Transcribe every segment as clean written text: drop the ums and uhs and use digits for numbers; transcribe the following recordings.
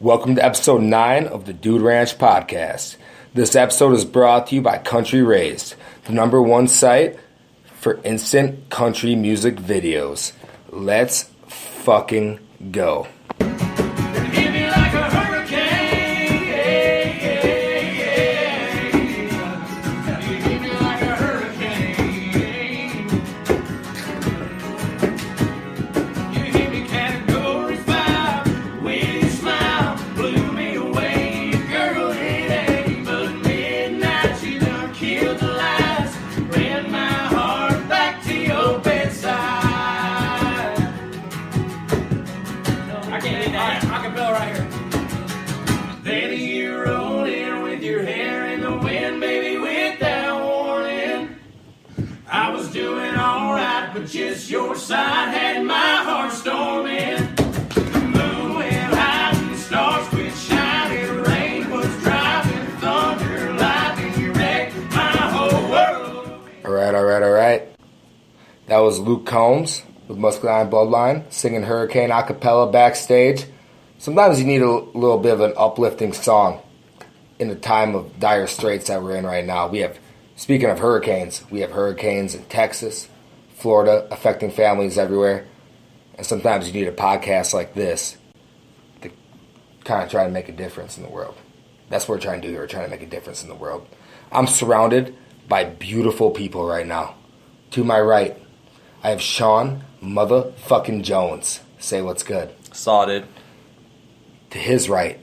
Welcome to episode 9 of the Dude Ranch podcast. This episode is brought to you by Country Raised, the #1 site for instant country music videos. Let's fucking go. Hit me like a hurricane, yeah, yeah, yeah. You hit me like a hurricane. You hit me category 5 with your smile, blew me away. Girl, it ain't but midnight. You done killed the lights, ran my heart back to your bedside. I can't hit that. Acapella right here. Then you rolled in with your hair in the wind, baby, without warning. I was doing alright, but just your side had my heart storming. The moon went high and the stars quit shining. Rain was driving, thunder, lightning, you wrecked my whole world. Alright. That was Luke Combs with Muscadine Bloodline singing Hurricane a cappella backstage. Sometimes you need a little bit of an uplifting song in the time of dire straits that we're in right now. Speaking of hurricanes, we have hurricanes in Texas, Florida, affecting families everywhere. And sometimes you need a podcast like this to kind of try to make a difference in the world. That's what we're trying to do here. We're trying to make a difference in the world. I'm surrounded by beautiful people right now. To my right, I have Sean motherfucking Jones. Say what's good. Saw, dude. To his right,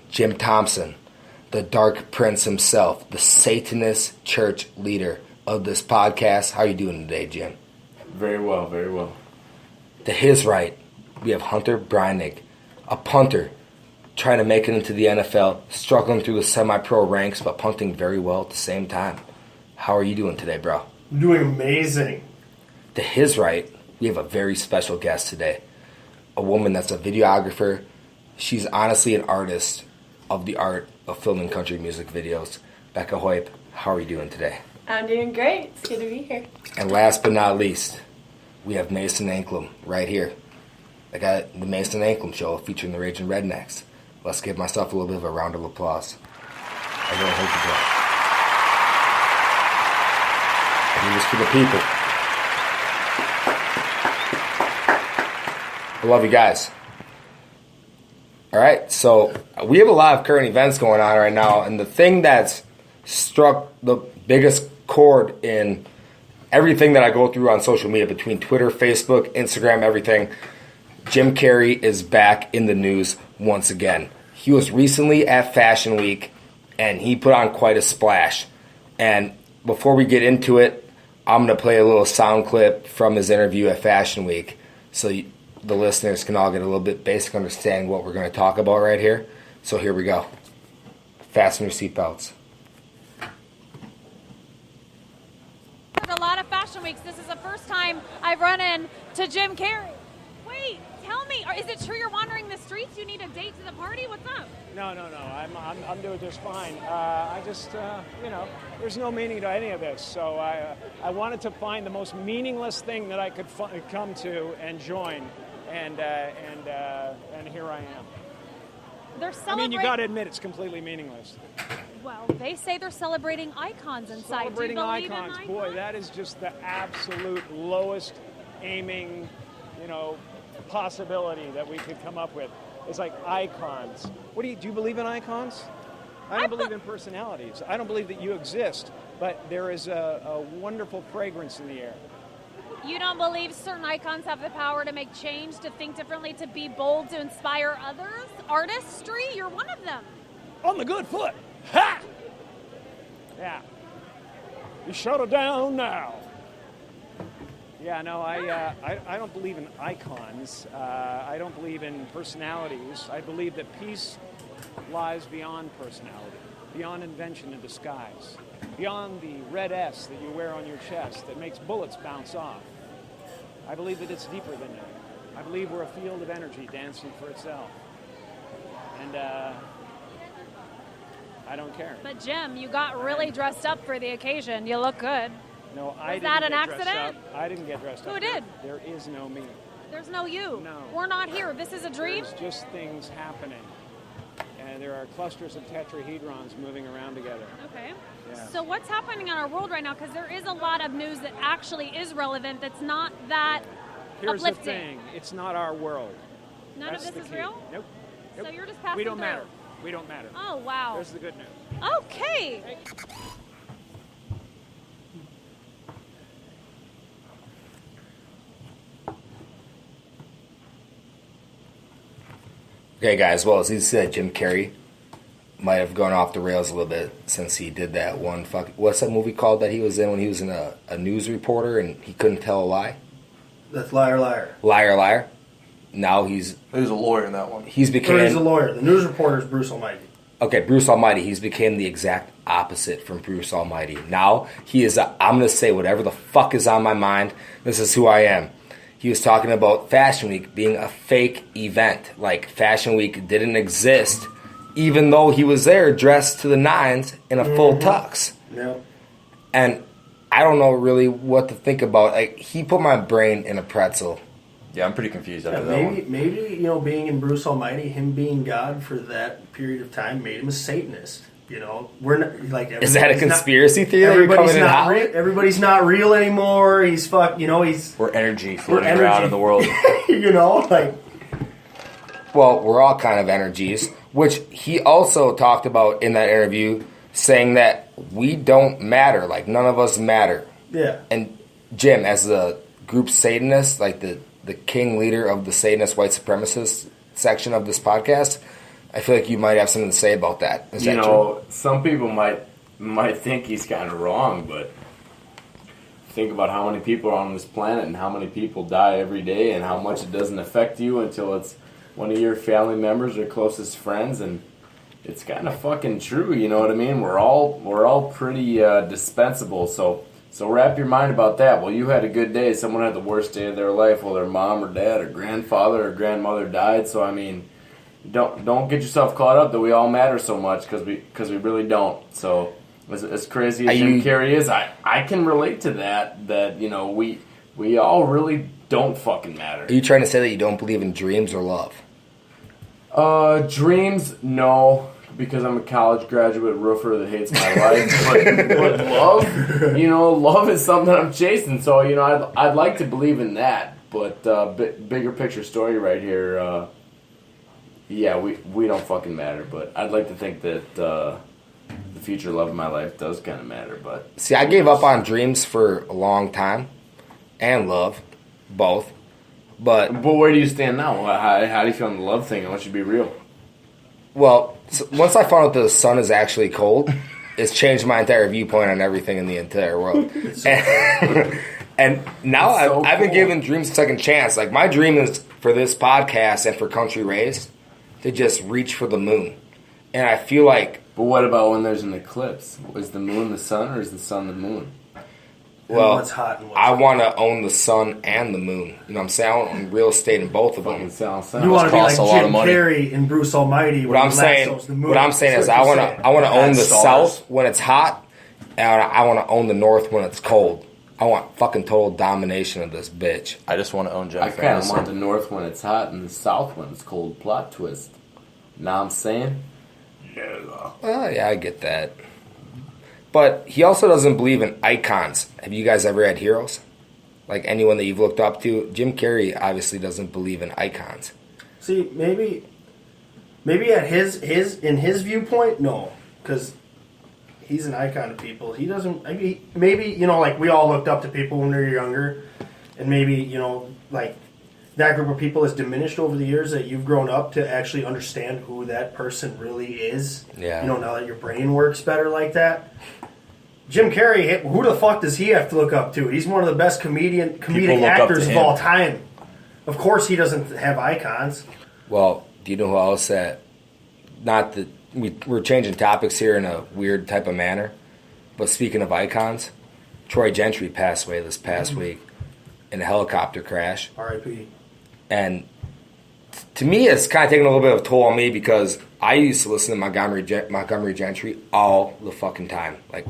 Jim Thompson, the Dark Prince himself, the Satanist church leader of this podcast. How are you doing today, Jim? Very well, very well. To his right, we have Hunter Breinig, a punter trying to make it into the NFL, struggling through the semi-pro ranks, but punting very well at the same time. How are you doing today, bro? I'm doing amazing. To his right, we have a very special guest today. A woman that's a videographer. She's honestly an artist of the art of filming country music videos. Becca Heup, how are you doing today? I'm doing great. It's good to be here. And last but not least, we have Mason Anklam right here. I got the Mason Anklam Show featuring the Raging Rednecks. Let's give myself a little bit of a round of applause. I really hope you do. I do this for the people. I love you guys. All right, so we have a lot of current events going on right now, and the thing that's struck the biggest chord in everything that I go through on social media, between Twitter, Facebook, Instagram, everything, Jim Carrey is back in the news once again. He was recently at Fashion Week, and he put on quite a splash. And before we get into it, I'm going to play a little sound clip from his interview at Fashion Week, so the listeners can all get a little bit basic understanding what we're going to talk about right here. So here we go. Fasten your seatbelts. A lot of fashion weeks. This is the first time I've run into Jim Carrey. Wait, tell me, is it true you're wandering the streets? You need a date to the party? What's up? No. I'm doing just fine. I just, there's no meaning to any of this. So I wanted to find the most meaningless thing that I could come to and join, and here I am. They're I celebrating. mean, you got to admit it's completely meaningless. Well, they say they're celebrating icons inside. Celebrating Do you believe icons, in boy, that is just the absolute lowest aiming, possibility that we could come up with. It's like icons. Do you believe in icons? I don't believe in personalities. I don't believe that you exist, but there is a wonderful fragrance in the air. You don't believe certain icons have the power to make change, to think differently, to be bold, to inspire others? Artistry? You're one of them. On the good foot. Ha! Yeah. You shut her down now. Yeah, no, I don't believe in icons. I don't believe in personalities. I believe that peace lies beyond personality, beyond invention and disguise, beyond the red S that you wear on your chest that makes bullets bounce off. I believe that it's deeper than that. I believe we're a field of energy dancing for itself. And I don't care. But Jim, you got really dressed up for the occasion. You look good. No, I didn't. Was that an get dressed accident? up. I didn't get dressed up. Who did? There is no me. There's no you. No. We're not here. This is a dream? There's just things happening. there are clusters of tetrahedrons moving around together. Okay. Yeah. So what's happening in our world right now? Because there is a lot of news that actually is relevant that's not that Here's uplifting. the thing. It's not our world. None That's of this the is key. real? Nope. So you're just passing We don't through. matter. We don't matter. Oh, wow. There's the good news. Okay. Okay, guys. Well, as he said, Jim Carrey might have gone off the rails a little bit since he did that one what's that movie called that he was in when he was in a news reporter and he couldn't tell a lie? That's Liar Liar. Liar, liar. Now he was a lawyer in that one. He's became. Or he's a lawyer. The news reporter is Bruce Almighty. Okay, Bruce Almighty. He's became the exact opposite from Bruce Almighty. Now he is. I'm gonna say whatever the fuck is on my mind. This is who I am. He was talking about Fashion Week being a fake event. Like Fashion Week didn't exist, even though he was there dressed to the nines in a full tux. Yep. And I don't know really what to think about. Like he put my brain in a pretzel. Yeah, I'm pretty confused after that Maybe, one. maybe being in Bruce Almighty, him being God for that period of time, made him a Satanist. We're not like. Is that a conspiracy theory? Everybody's not real. Everybody's not real anymore. He's fuck. He's. We're energy floating around in the world. Well, we're all kind of energies, which he also talked about in that interview, saying that we don't matter. Like none of us matter. Yeah. And Jim, as the group Satanist, like the king leader of the Satanist white supremacist section of this podcast, I feel like you might have something to say about that. Is that true? Some people might think he's kind of wrong, but think about how many people are on this planet and how many people die every day and how much it doesn't affect you until it's one of your family members or closest friends, and it's kind of fucking true. You know what I mean? We're all pretty dispensable. So wrap your mind about that. Well, you had a good day. Someone had the worst day of their life. Well, their mom or dad or grandfather or grandmother died. So I mean. Don't get yourself caught up that we all matter so much because we really don't. So as crazy as Jim Carrey is, I can relate to that we all really don't fucking matter. Are you trying to say that you don't believe in dreams or love? Dreams, no, because I'm a college graduate roofer that hates my life. but love, love is something I'm chasing. So I'd like to believe in that. But bigger picture story right here. Yeah, we don't fucking matter, but I'd like to think that the future love of my life does kind of matter. But see, I gave up on dreams for a long time, and love, both. But where do you stand now? How do you feel on the love thing? I want you to be real. Well, once I found out that the sun is actually cold, it's changed my entire viewpoint on everything in the entire world. And now I've been giving dreams a second chance. Like my dream is for this podcast and for Country Raised to just reach for the moon. And I feel like... But what about when there's an eclipse? Is the moon the sun or is the sun the moon? Well, what's hot and what's I want to own the sun and the moon. You know what I'm saying? I want to own real estate in both of them. You want to be like Jim Carrey and Bruce Almighty. What I'm saying is I want to own the south when it's hot, and I want to own the north when it's cold. I want fucking total domination of this bitch. I just want to own Jennifer. I kind of want the north when it's hot and the south when it's cold. Plot twist. Know what I'm saying? Yeah. Well, yeah, I get that. But he also doesn't believe in icons. Have you guys ever had heroes? Like anyone that you've looked up to? Jim Carrey obviously doesn't believe in icons. See, maybe at his viewpoint, no, because he's an icon to people. He doesn't. Maybe like we all looked up to people when we were younger, and maybe like that group of people has diminished over the years that you've grown up to actually understand who that person really is. Yeah. Now that your brain works better like that. Jim Carrey, who the fuck does he have to look up to? He's one of the best comedic actors of all time. Of course, he doesn't have icons. Well, do you know who else that? Not that we're changing topics here in a weird type of manner, but speaking of icons, Troy Gentry passed away this past week in a helicopter crash. R.I.P. And to me, it's kind of taking a little bit of a toll on me because I used to listen to Montgomery Gentry all the fucking time. Like,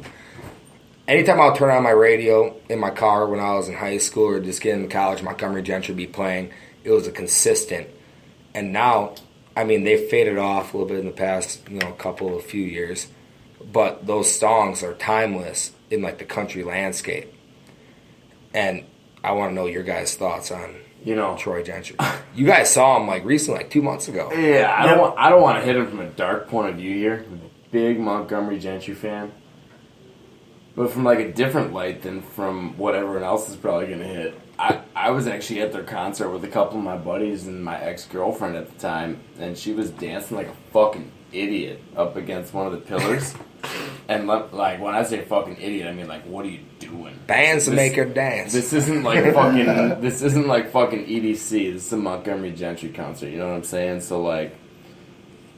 anytime I'll turn on my radio in my car when I was in high school or just getting to college, Montgomery Gentry would be playing. It was a consistent. And now I mean, they've faded off a little bit in the past, a few years. But those songs are timeless in, like, the country landscape. And I want to know your guys' thoughts on Troy Gentry. You guys saw him, like, recently, like 2 months ago. Yeah, I don't want to hit him from a dark point of view here. I'm a big Montgomery Gentry fan. But from, like, a different light than from what everyone else is probably going to hit. I was actually at their concert with a couple of my buddies and my ex-girlfriend at the time, and she was dancing like a fucking idiot up against one of the pillars. And, like, when I say fucking idiot, I mean, like, what are you doing? Bands to make her dance. This isn't like fucking EDC. This is a Montgomery Gentry concert, you know what I'm saying? So, like,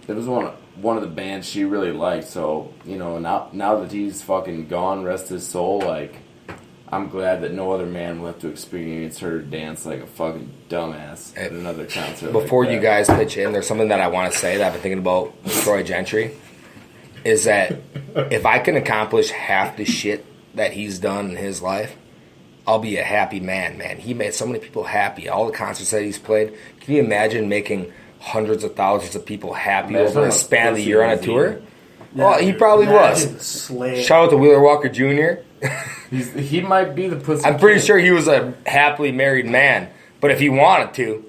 it was one of the bands she really liked, so, now that he's fucking gone, rest his soul, like, I'm glad that no other man will have to experience her dance like a fucking dumbass at another concert. Before you guys pitch in, there's something that I want to say that I've been thinking about with Troy Gentry, is that if I can accomplish half the shit that he's done in his life, I'll be a happy man, man. He made so many people happy. All the concerts that he's played, can you imagine making hundreds of thousands of people happy over a span of the year on a tour? Yeah, well, he probably was. Shout out to Wheeler Walker Jr. He might be the pussy. I'm pretty sure he was a happily married man, but if he wanted to,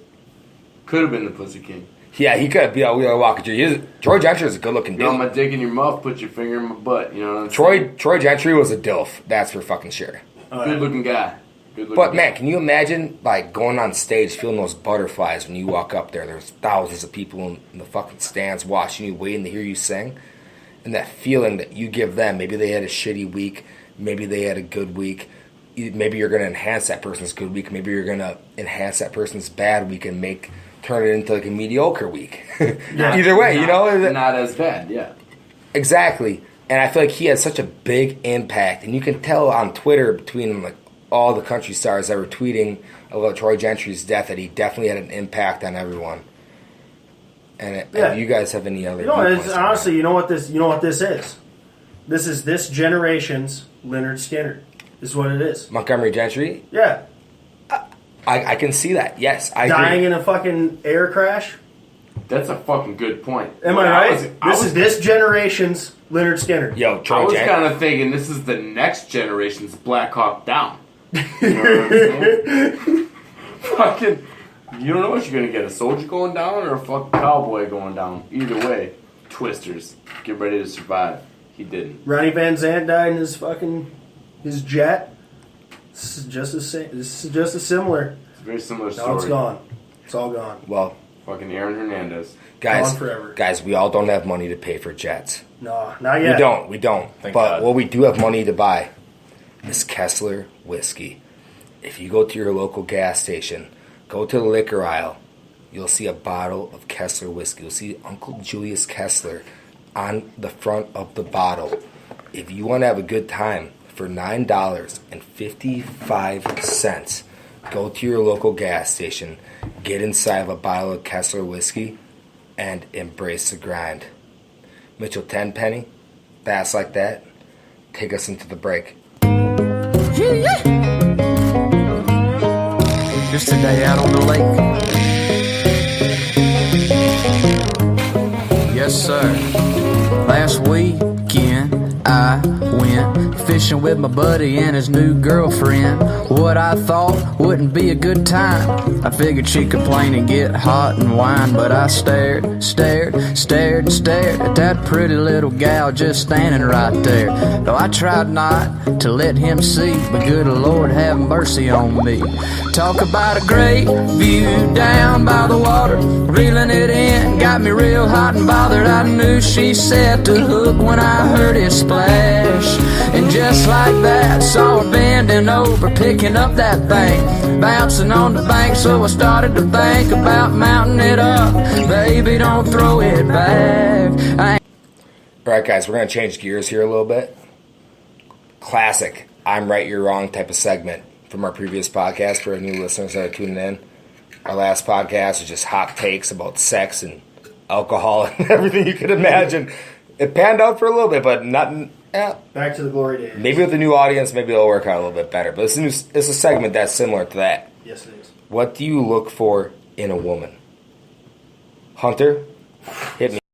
could have been the Pussy King. Yeah, he could have beat out Wheeler Walker Jr. Troy Gentry is a good-looking dude. My dick in your mouth, put your finger in my butt. You know what I'm saying? Troy Gentry was a dilf. That's for fucking sure. Good-looking guy. But, man, can you imagine, like, going on stage, feeling those butterflies when you walk up there? There's thousands of people in the fucking stands watching you, waiting to hear you sing. And that feeling that you give them, maybe they had a shitty week, maybe they had a good week. Maybe you're going to enhance that person's good week. Maybe you're going to enhance that person's bad week and turn it into like a mediocre week. Either way, Not as bad, yeah. Exactly. And I feel like he had such a big impact. And you can tell on Twitter between like all the country stars that were tweeting about Troy Gentry's death that he definitely had an impact on everyone. And if you guys have any other honestly, you know what this is? This is this generation's Leonard Skinner. This is what it is. Montgomery Gentry? Yeah. I can see that. Yes, I dying agree. in a fucking air crash. That's a fucking good point. Am I right? This is this generation's Leonard Skinner. Yo, Troy I was kind of thinking this is the next generation's Black Hawk Down. You know what I'm saying? Fucking, you don't know what you're gonna get, a soldier going down or a fucking cowboy going down. Either way, twisters. Get ready to survive. He didn't. Ronnie Van Zant died in his jet. This is just as similar. It's a very similar story. Now it's gone. It's all gone. Well, fucking Aaron Hernandez. Gone forever. Guys, we all don't have money to pay for jets. No, not yet. We don't. Thank but God. what we do have money to buy is Kessler whiskey. If you go to your local gas station, go to the liquor aisle, you'll see a bottle of Kessler whiskey. You'll see Uncle Julius Kessler on the front of the bottle. If you want to have a good time, for $9.55, go to your local gas station, get inside of a bottle of Kessler whiskey, and embrace the grind. Mitchell Tenpenny, Bass Like That, take us into the break. Just a day out on the lake. Yes, sir. Last weekend, I went fishing with my buddy and his new girlfriend. What I thought wouldn't be a good time, I figured she'd complain and get hot and whine. But I stared at that pretty little gal just standing right there. Though I tried not to let him see, but good Lord have mercy on me. Talk about a great view down by the water, reeling it in, got me real hot and bothered. I knew she set the hook when I heard it splash. And just like that, saw her bending over, picking up that thing, bouncing on the bank. So I started to think about mounting it up. Baby, don't throw it back. Alright guys, we're going to change gears here a little bit. Classic I'm right, you're wrong type of segment from our previous podcast for our new listeners that are tuning in. Our last podcast was just hot takes about sex and alcohol and everything you could imagine. It panned out for a little bit, but not... Back to the glory days. Maybe with the new audience, maybe it'll work out a little bit better. But it's a segment that's similar to that. Yes, it is. What do you look for in a woman? Hunter, Hit me.